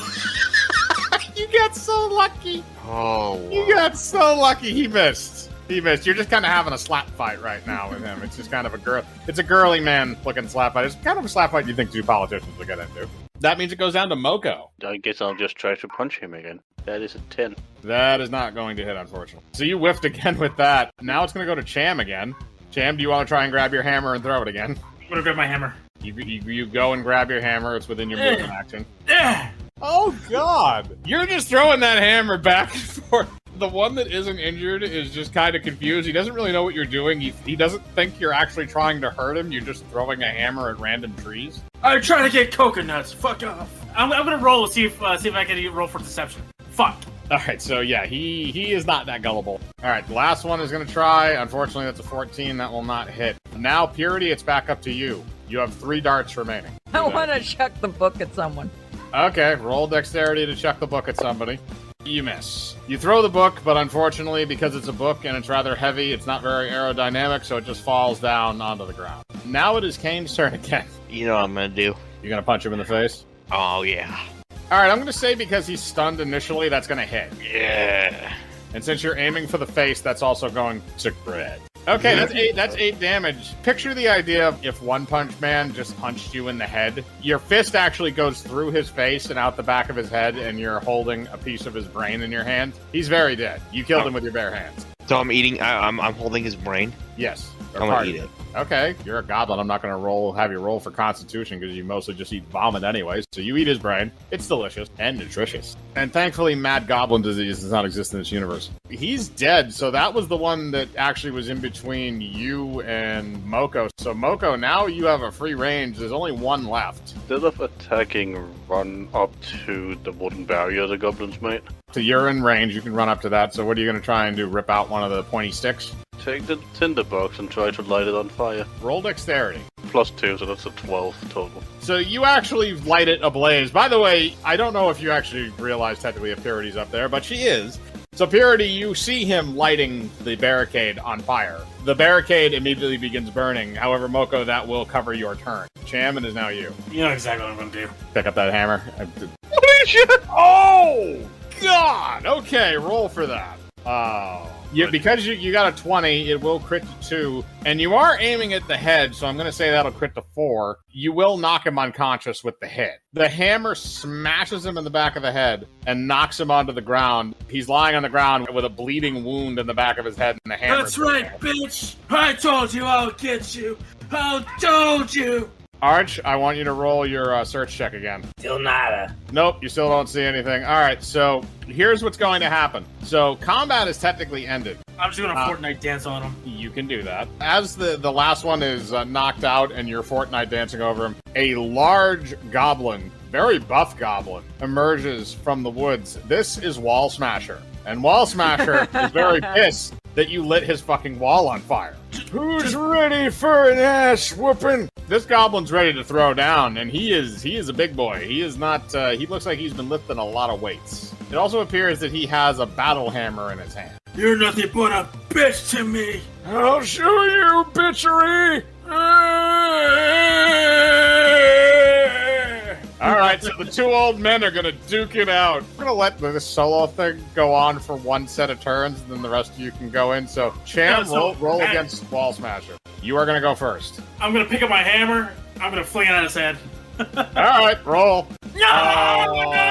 You got so lucky. Oh. You got so lucky. He missed. He missed. You're just kind of having a slap fight right now with him. It's just kind of a girl. It's a girly man looking slap fight. It's kind of a slap fight you think two politicians would get into. That means it goes down to Mokko. I guess I'll just try to punch him again. That is a 10. That is not going to hit, unfortunately. So you whiffed again with that. Now it's going to go to Cham again. Cham, do you want to try and grab your hammer and throw it again? I'm gonna grab my hammer. You go and grab your hammer. It's within your movement action. Oh, God. You're just throwing that hammer back and forth. The one that isn't injured is just kind of confused. He doesn't really know what you're doing. He doesn't think you're actually trying to hurt him. You're just throwing a hammer at random trees. I'm trying to get coconuts. Fuck off. I'm gonna roll, see if I can roll for deception. Fuck. All right, so yeah, he is not that gullible. All right, the last one is going to try. Unfortunately, that's a 14. That will not hit. Now, Purity, it's back up to you. You have 3 darts remaining. I want to chuck the book at someone. Okay, roll dexterity to chuck the book at somebody. You miss. You throw the book, but unfortunately, because it's a book and it's rather heavy, it's not very aerodynamic, so it just falls down onto the ground. Now it is Kane's turn again. You know what I'm gonna do. You're going to punch him in the face? Oh, yeah. All right, I'm going to say because he's stunned initially, that's going to hit. Yeah. And since you're aiming for the face, that's also going to crit. Okay, that's 8 damage. Picture the idea of if One Punch Man just punched you in the head. Your fist actually goes through his face and out the back of his head, and you're holding a piece of his brain in your hand. He's very dead. You killed him with your bare hands. So I'm eating. I'm holding his brain. Yes. I'm gonna eat it. Okay, you're a goblin. I'm not going to have you roll for Constitution because you mostly just eat vomit anyways. So you eat his brain. It's delicious and nutritious. And thankfully, mad goblin disease does not exist in this universe. He's dead, so that was the one that actually was in between you and Mokko. So Mokko, now you have a free range. There's only one left. Instead of attacking, run up to the wooden barrier the goblins made. So you're in range. You can run up to that. So what are you going to try and do? Rip out one of the pointy sticks? Take the tinderbox and try to light it on fire. Roll dexterity. +2, so that's a 12 total. So you actually light it ablaze. By the way, I don't know if you actually realize technically if Purity's up there, but she is. So Purity, you see him lighting the barricade on fire. The barricade immediately begins burning. However, Mokko, that will cover your turn. Cham, it is now you. You know exactly what I'm gonna do. Pick up that hammer. Oh, God! Okay, roll for that. Oh. Yeah, because you got a 20, it will crit to 2, and you are aiming at the head, so I'm going to say that'll crit to 4. You will knock him unconscious with the hit. The hammer smashes him in the back of the head and knocks him onto the ground. He's lying on the ground with a bleeding wound in the back of his head, and the hammer. That's right, bitch! I told you I'll get you! I told you! Arch, I want you to roll your search check again. Still nada. Nope, you still don't see anything. All right, so here's what's going to happen. So combat is technically ended. I'm just gonna Fortnite dance on him. You can do that. As the last one is knocked out and you're Fortnite dancing over him, a large goblin, very buff goblin, emerges from the woods. This is Wall Smasher. And Wall Smasher is very pissed that you lit his fucking wall on fire. Who's ready for an ass whooping? This goblin's ready to throw down, and he is a big boy. He is not, he looks like he's been lifting a lot of weights. It also appears that he has a battle hammer in his hand. You're nothing but a bitch to me! I'll show you, bitchery! Alright, so the 2 old men are gonna duke it out. We're gonna let this solo thing go on for 1 set of turns, and then the rest of you can go in. So, Cham, roll against Wall Smasher. You are gonna go first. I'm gonna pick up my hammer, I'm gonna fling it at his head. Alright, roll. No!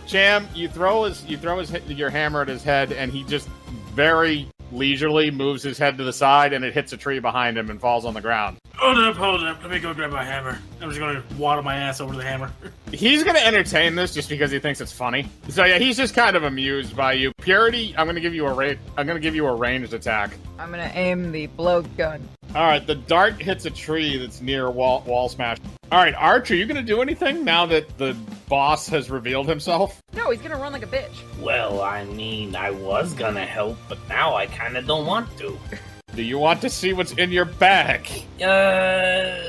Cham, you throw your hammer at his head, and he just very leisurely moves his head to the side, and it hits a tree behind him and falls on the ground. Hold up. Let me go grab my hammer. I'm just gonna waddle my ass over the hammer. He's gonna entertain this just because he thinks it's funny. So yeah, he's just kind of amused by you. Purity, I'm gonna give you a ranged attack. I'm gonna aim the blowgun. All right, the dart hits a tree that's near wall smash. All right, Arch, are you gonna do anything now that the boss has revealed himself? No, he's gonna run like a bitch. Well, I mean, I was gonna help, but now I kinda don't want to. Do you want to see what's in your bag? Yeah,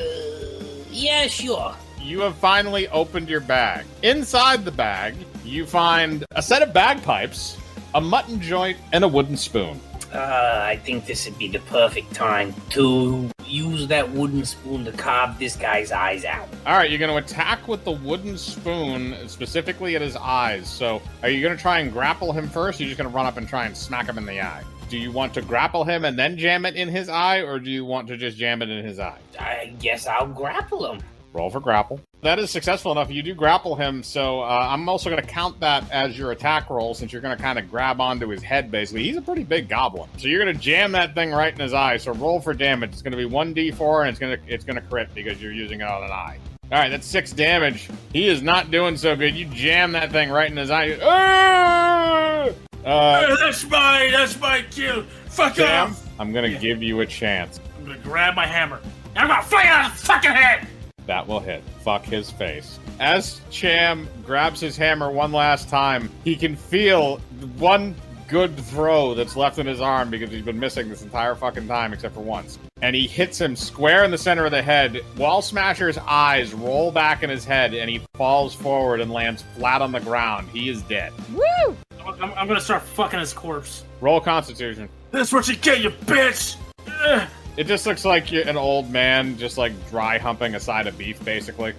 sure. You have finally opened your bag. Inside the bag, you find a set of bagpipes, a mutton joint, and a wooden spoon. I think this would be the perfect time to use that wooden spoon to carve this guy's eyes out. All right, you're going to attack with the wooden spoon, specifically at his eyes. So are you going to try and grapple him first, or are you just going to run up and try and smack him in the eye? Do you want to grapple him and then jam it in his eye, or do you want to just jam it in his eye? I guess I'll grapple him. Roll for grapple. That is successful enough. You do grapple him, so I'm also going to count that as your attack roll, since you're going to kind of grab onto his head, basically. He's a pretty big goblin. So you're going to jam that thing right in his eye, so roll for damage. It's going to be 1d4, and it's going to crit because you're using it on an eye. All right, that's 6 damage. He is not doing so good. You jam that thing right in his eye. That's my kill. Fuck Cham, off. I'm going to give you a chance. I'm gonna grab my hammer. I'm gonna fire out his fucking head. That will hit. Fuck his face. As Cham grabs his hammer one last time, he can feel one good throw that's left in his arm because he's been missing this entire fucking time except for once. And he hits him square in the center of the head. Wall Smasher's eyes roll back in his head and he falls forward and lands flat on the ground. He is dead. Woo! I'm gonna start fucking his corpse. Roll Constitution. That's what you get, you bitch! Ugh. It just looks like an old man just like dry humping a side of beef, basically.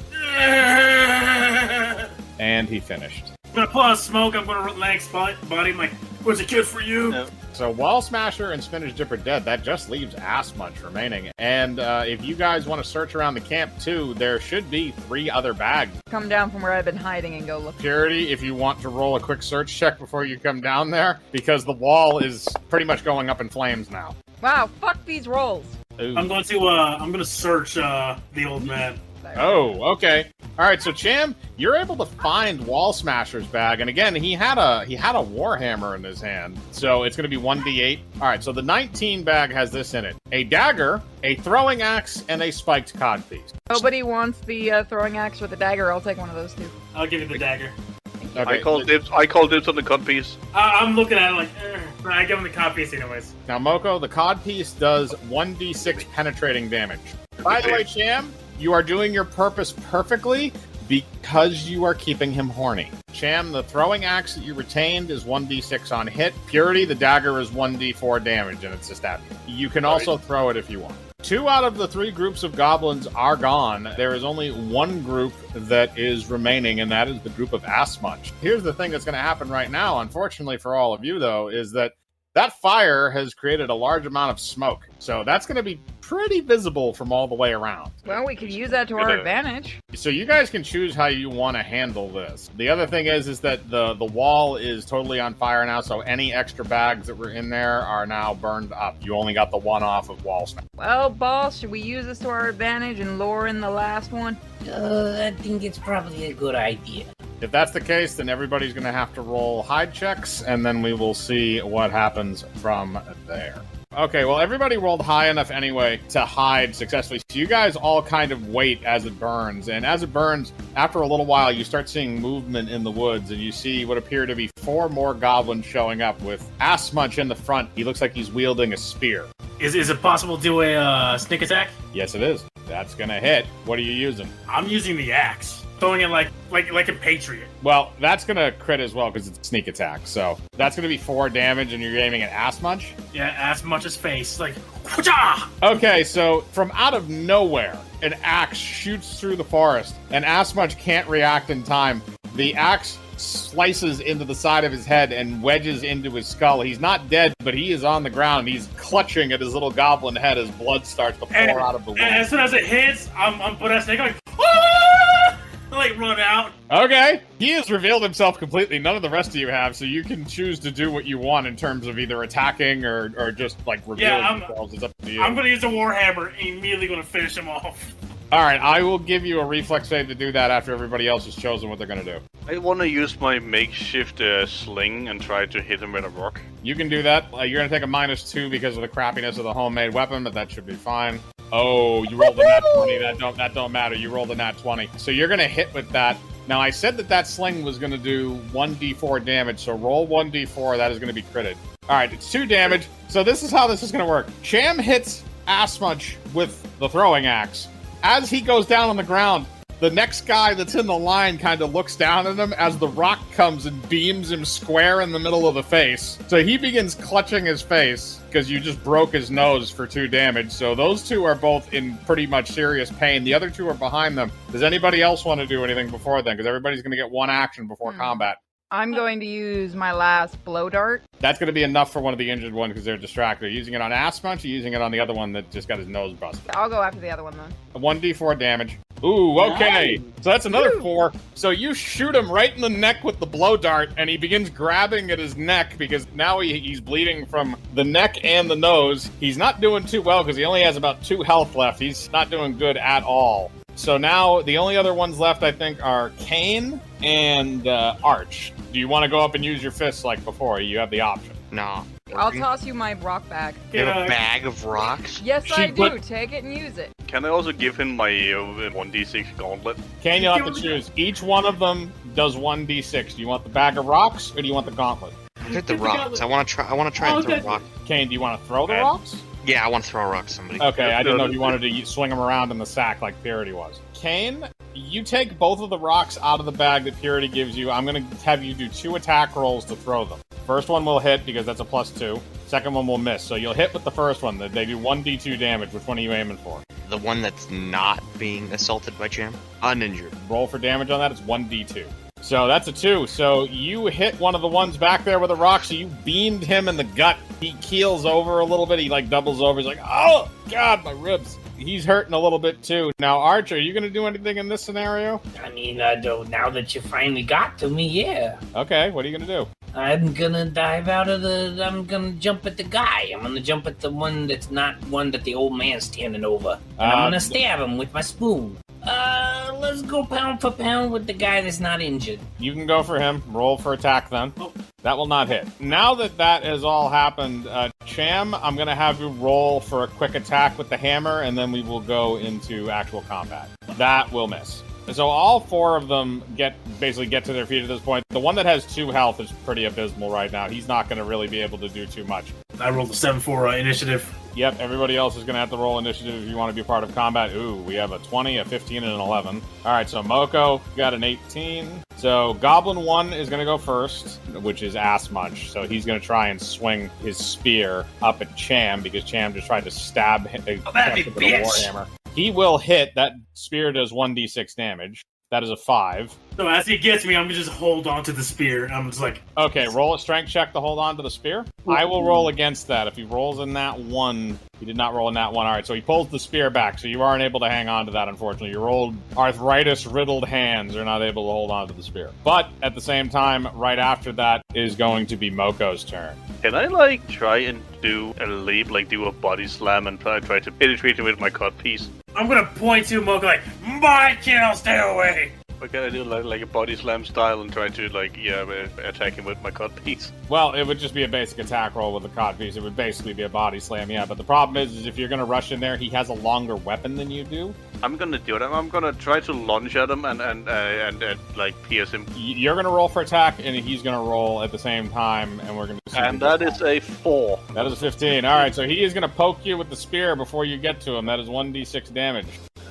And he finished. I'm gonna pull out smoke, I'm gonna leg body. I'm like, what's a kid for you? Yep. So Wall Smasher and Spinach Dip are dead. That just leaves Ass Munch remaining. And if you guys want to search around the camp too, there should be 3 other bags. Come down from where I've been hiding and go look. Purity, if you want to roll a quick search check before you come down there, because the wall is pretty much going up in flames now. Wow, fuck these rolls. Ooh. I'm gonna search the old man. Oh, okay. All right, so Cham, you're able to find Wall Smasher's bag, and again, he had a warhammer in his hand, so it's going to be 1d8. All right, so the 19 bag has this in it: a dagger, a throwing axe, and a spiked codpiece. Nobody wants the throwing axe or the dagger. I'll take one of those 2. I'll give you the dagger. Okay. I call dibs on the codpiece. I'm looking at it like, I give him the codpiece anyways. Now, Mokko, the codpiece does 1d6 penetrating damage. By the way, Cham, you are doing your purpose perfectly because you are keeping him horny. Cham, the throwing axe that you retained is 1d6 on hit. Purity, the dagger is 1d4 damage, and it's a stab. You can also throw it if you want. 2 out of the 3 groups of goblins are gone. There is only 1 group that is remaining, and that is the group of Ass Munch. Here's the thing that's going to happen right now, unfortunately for all of you, though, is that fire has created a large amount of smoke. So that's going to be pretty visible from all the way around. Well, we could use that to our advantage. So you guys can choose how you want to handle this. The other thing is that the wall is totally on fire now, so any extra bags that were in there are now burned up. You only got the one off of wall smash. Well, boss, should we use this to our advantage and lure in the last one? I think it's probably a good idea. If that's the case, then everybody's going to have to roll hide checks, and then we will see what happens from there. Okay, well, everybody rolled high enough anyway to hide successfully. So you guys all kind of wait as it burns. And as it burns, after a little while, you start seeing movement in the woods, and you see what appear to be 4 more goblins showing up with Ass Munch in the front. He looks like he's wielding a spear. Is it possible to do a sneak attack? Yes, it is. That's going to hit. What are you using? I'm using the axe. Throwing it like a patriot. Well, that's going to crit as well because it's a sneak attack. So that's going to be 4 damage, and you're aiming at Ass Munch? Yeah, Ass Munch's face. Like, wha-cha! Okay, so from out of nowhere, an axe shoots through the forest, and Ass Munch can't react in time. The axe slices into the side of his head and wedges into his skull. He's not dead, but he is on the ground. He's clutching at his little goblin head as blood starts to pour out of the wound. And as soon as it hits, I'm put that snake like, like run out. Okay, he has revealed himself completely. None of the rest of you have, so you can choose to do what you want in terms of either attacking or just like revealing yourselves. It's up to you. I'm gonna use a warhammer and immediately gonna finish him off. All right, I will give you a reflex save to do that after everybody else has chosen what they're gonna do. I want to use my makeshift sling and try to hit him with a rock. You can do that. You're gonna take a -2 because of the crappiness of the homemade weapon, but that should be fine. Oh, you rolled a nat 20. That don't matter. You rolled a nat 20. So you're going to hit with that. Now, I said that sling was going to do 1d4 damage, so roll 1d4. That is going to be critted. All right, it's 2 damage. So this is how this is going to work. Cham hits Ass Munch with the throwing axe. As he goes down on the ground, The next guy that's in the line kind of looks down at him as the rock comes and beams him square in the middle of the face. So he begins clutching his face because you just broke his nose for 2 damage. So those two are both in pretty much serious pain. The other two are behind them. Does anybody else want to do anything before then? Because everybody's going to get 1 action before combat. I'm going to use my last blow dart. That's going to be enough for one of the injured ones because they're distracted. Are you using it on Ass Munch or using it on the other one that just got his nose busted? I'll go after the other one, then. 1d4 damage. Ooh, okay. So that's another 4. So you shoot him right in the neck with the blow dart, and he begins grabbing at his neck because now he's bleeding from the neck and the nose. He's not doing too well because he only has about 2 health left. He's not doing good at all. So now the only other ones left, I think, are Kane and Arch. Do you want to go up and use your fists like before? You have the option. No. I'll toss you my rock bag. You have a bag of rocks? Yes, I do. Take it and use it. Can I also give him my 1d6 gauntlet? Kane, you'll have to choose. Each one of them does 1d6. Do you want the bag of rocks or do you want the gauntlet? I'll take the rocks. I want to try and throw rocks. Kane, do you want to throw the rocks? Yeah, I want to throw a rock at somebody. Okay, I didn't know if you wanted to swing them around in the sack like Purity was. Kane, you take both of the rocks out of the bag that Purity gives you. I'm going to have you do 2 attack rolls to throw them. First one will hit because that's a +2. Second one will miss. So you'll hit with the first one. They do 1d2 damage. Which one are you aiming for? The one that's not being assaulted by Cham. Uninjured. Roll for damage on that. It's 1d2. So that's a 2. So you hit one of the ones back there with a rock, so you beamed him in the gut. He keels over a little bit. He doubles over. He's like, oh, God, my ribs. He's hurting a little bit too. Now, Arch, are you going to do anything in this scenario? I mean, now that you finally got to me, yeah. Okay, what are you going to do? I'm gonna dive out of I'm gonna jump at the guy. I'm gonna jump at the one that's not one that the old man's standing over. And I'm gonna stab him with my spoon. Let's go pound for pound with the guy that's not injured. You can go for him. Roll for attack then. That will not hit. Now that has all happened, Cham, I'm going to have you roll for a quick attack with the hammer, and then we will go into actual combat. That will miss. So all 4 of them basically get to their feet at this point. The one that has 2 health is pretty abysmal right now. He's not going to really be able to do too much. I rolled a 7 for initiative. Yep, everybody else is going to have to roll initiative if you want to be a part of combat. Ooh, we have a 20, a 15, and an 11. All right, so Mokko got an 18. So Goblin 1 is going to go first, which is Ass Munch. So he's going to try and swing his spear up at Cham because Cham just tried to stab him with a warhammer. He will hit. That spear does 1d6 damage. That is a 5. So as he gets me, I'm gonna just hold on to the spear. I'm just like... Okay, roll a strength check to hold on to the spear. I will roll against that. If he rolls in that 1, he did not roll in that 1. All right, so he pulls the spear back, so you aren't able to hang on to that, unfortunately. Your old arthritis-riddled hands are not able to hold on to the spear. But at the same time, right after that is going to be Mokko's turn. Can I, try and do a leap, do a body slam and try to penetrate him with my cut piece? I'm gonna point to Mokko like, my kill, stay away! Or can I do like a body slam style and try to attack him with my cut piece? Well, it would just be a basic attack roll with a cod piece. It would basically be a body slam, yeah. But the problem is if you're going to rush in there, he has a longer weapon than you do. I'm gonna do it. I'm gonna try to lunge at him and pierce him. You're gonna roll for attack, and he's gonna roll at the same time, and we're gonna. And that is a 4. That is a 15. All right, so he is gonna poke you with the spear before you get to him. That is 1d6 damage.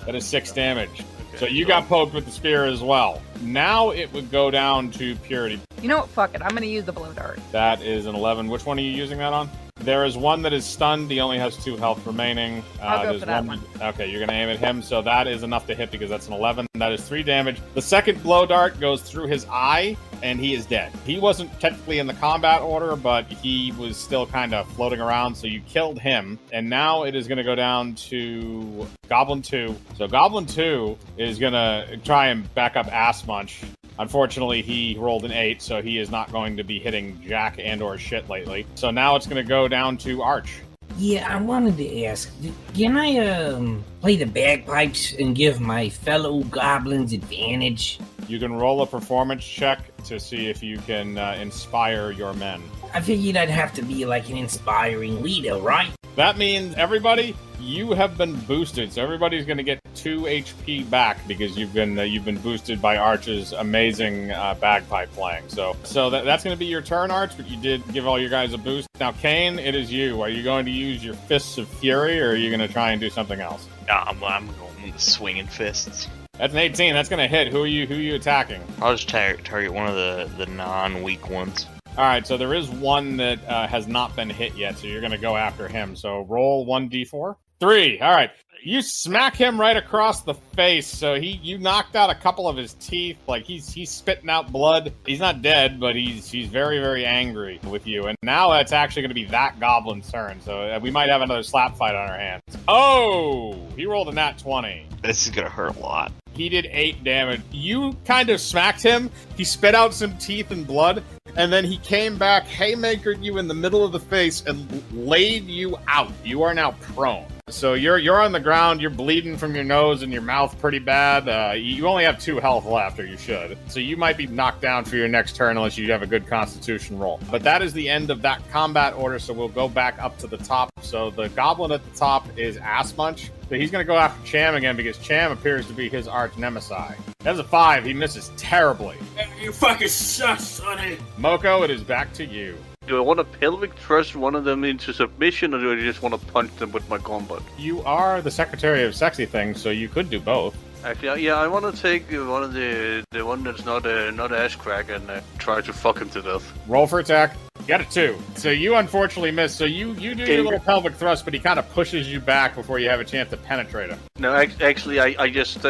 That is 6 damage. Okay, so you got poked with the spear as well. Now it would go down to Purity. You know what? Fuck it. I'm gonna use the blow dart. That is an 11. Which one are you using that on? There is one that is stunned. He only has 2 health remaining. I'll go for that one. Okay, you're going to aim at him, so that is enough to hit because that's an 11. That is 3 damage. The second blow dart goes through his eye, and he is dead. He wasn't technically in the combat order, but he was still kind of floating around, so you killed him. And now it is going to go down to Goblin 2. So Goblin 2 is going to try and back up Ass Munch. Unfortunately, he rolled an 8, so he is not going to be hitting jack and or shit lately. So now it's going to go down to Arch. Yeah, I wanted to ask, can I play the bagpipes and give my fellow goblins advantage? You can roll a performance check to see if you can inspire your men. I figured I'd have to be like an inspiring leader, right? That means everybody, you have been boosted. So everybody's going to get 2 HP back because you've been boosted by Arch's amazing bagpipe playing. So that's going to be your turn, Arch, but you did give all your guys a boost. Now, Kane, it is you. Are you going to use your Fists of Fury, or are you going to try and do something else? I'm going swinging fists. That's an 18. That's gonna hit. Who are you attacking? I'll just target one of the non-weak ones. All right, so there is one that has not been hit yet, so you're gonna go after him. So roll 1d4. 3. All right. You smack him right across the face, so you knocked out a couple of his teeth. Like he's spitting out blood. He's not dead, but he's very, very angry with you. And now it's actually going to be that goblin's turn, so we might have another slap fight on our hands. Oh, he rolled a nat 20. This is gonna hurt a lot. He did 8 damage. You kind of smacked him. He spit out some teeth and blood, and then he came back, haymakered you in the middle of the face, and laid you out. You are now prone. So you're on the ground, you're bleeding from your nose and your mouth pretty bad. You only have 2 health left, or you should. So you might be knocked down for your next turn unless you have a good constitution roll. But that is the end of that combat order, so we'll go back up to the top. So the goblin at the top is Ass Munch. So he's going to go after Cham again because Cham appears to be his arch nemesis. That's a 5. He misses terribly. You fucking suck, sonny. Mokko, it is back to you. Do I want to pelvic thrust one of them into submission, or do I just want to punch them with my combat? You are the Secretary of Sexy Things, so you could do both. Actually, yeah, I want to take one of the one that's not ass crack and try to fuck him to death. Roll for attack. Got a 2. So you unfortunately miss. So you do your little pelvic thrust, but he kind of pushes you back before you have a chance to penetrate him. No, actually, I just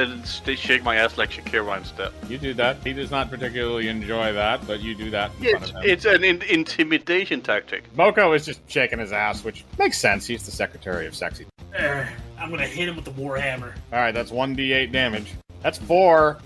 shake my ass like Shakira instead. You do that. He does not particularly enjoy that, but you do that in front of him. It's an intimidation tactic. Mokko is just shaking his ass, which makes sense. He's the Secretary of Sexy. I'm gonna hit him with the warhammer. All right, that's 1d8 damage. That's 4.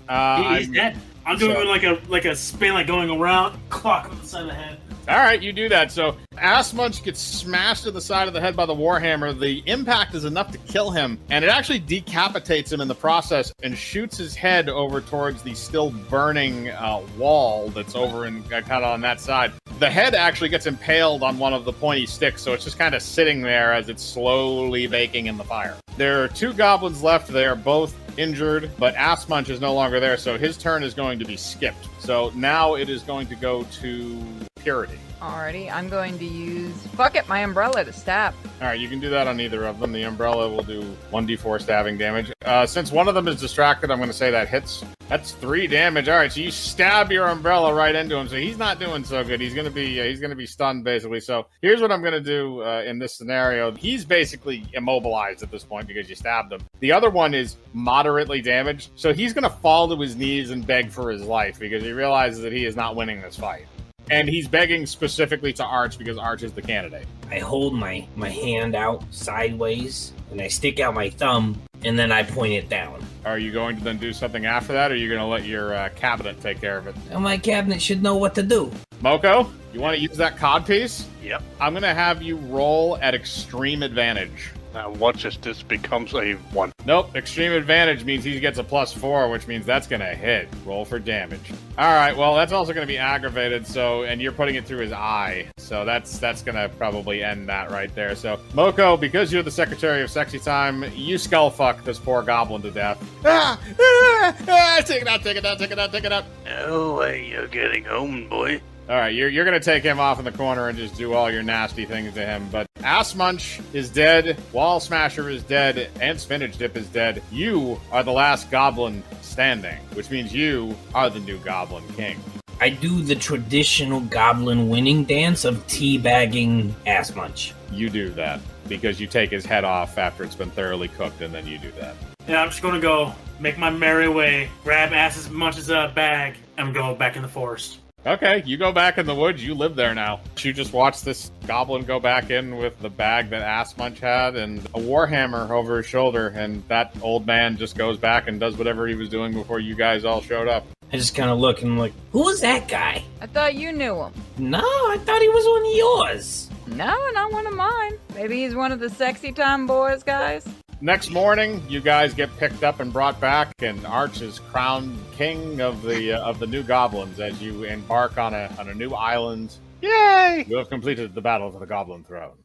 He's dead. I'm doing like a spin, like going around, clock on the side of the head. All right, you do that. So Ass Munch gets smashed to the side of the head by the warhammer. The impact is enough to kill him, and it actually decapitates him in the process and shoots his head over towards the still burning wall that's over in kind of on that side. The head actually gets impaled on one of the pointy sticks, so it's just kind of sitting there as it's slowly baking in the fire. There are 2 goblins left. They are both injured, but Ass Munch is no longer there, so his turn is going to be skipped. So now it is going to go to Purity. Alrighty, I'm going to use, my umbrella to stab. Alright, you can do that on either of them. The umbrella will do 1d4 stabbing damage. Since one of them is distracted, I'm going to say that hits. That's 3 damage. Alright, so you stab your umbrella right into him, so he's not doing so good. He's going to be stunned, basically. So here's what I'm going to do in this scenario. He's basically immobilized at this point because you stabbed him. The other one is moderately damaged, so he's going to fall to his knees and beg for his life because he realizes that he is not winning this fight. And he's begging specifically to Arch because Arch is the candidate. I hold my hand out sideways, and I stick out my thumb, and then I point it down. Are you going to then do something after that, or are you going to let your cabinet take care of it? Well, my cabinet should know what to do. Mokko, you want to use that codpiece? Yep. I'm going to have you roll at extreme advantage. Now watch as this becomes a 1. Nope, extreme advantage means he gets a +4, which means that's going to hit. Roll for damage. All right, well, that's also going to be aggravated, and you're putting it through his eye, so that's going to probably end that right there. So, Mokko, because you're the Secretary of Sexy Time, you skullfuck this poor goblin to death. Take it out, take it out, take it out, take it out. No way you're getting home, boy. All right, you're going to take him off in the corner and just do all your nasty things to him. But Ass Munch is dead, Wall Smasher is dead, and Spinach Dip is dead. You are the last goblin standing, which means you are the new Goblin King. I do the traditional goblin winning dance of teabagging Ass Munch. You do that because you take his head off after it's been thoroughly cooked, and then you do that. Yeah, I'm just gonna go make my merry way, grab Ass Munch's bag, and go back in the forest. Okay, you go back in the woods. You live there now. You just watch this goblin go back in with the bag that Ass Munch had and a warhammer over his shoulder, and that old man just goes back and does whatever he was doing before you guys all showed up. I just kind of look and I'm like, who was that guy? I thought you knew him. No, I thought he was one of yours. No, not one of mine. Maybe he's one of the Sexy Time boys, guys. Next morning, you guys get picked up and brought back, and Arch is crowned king of the new goblins as you embark on a new island. Yay! You have completed the battle for the Goblin Throne.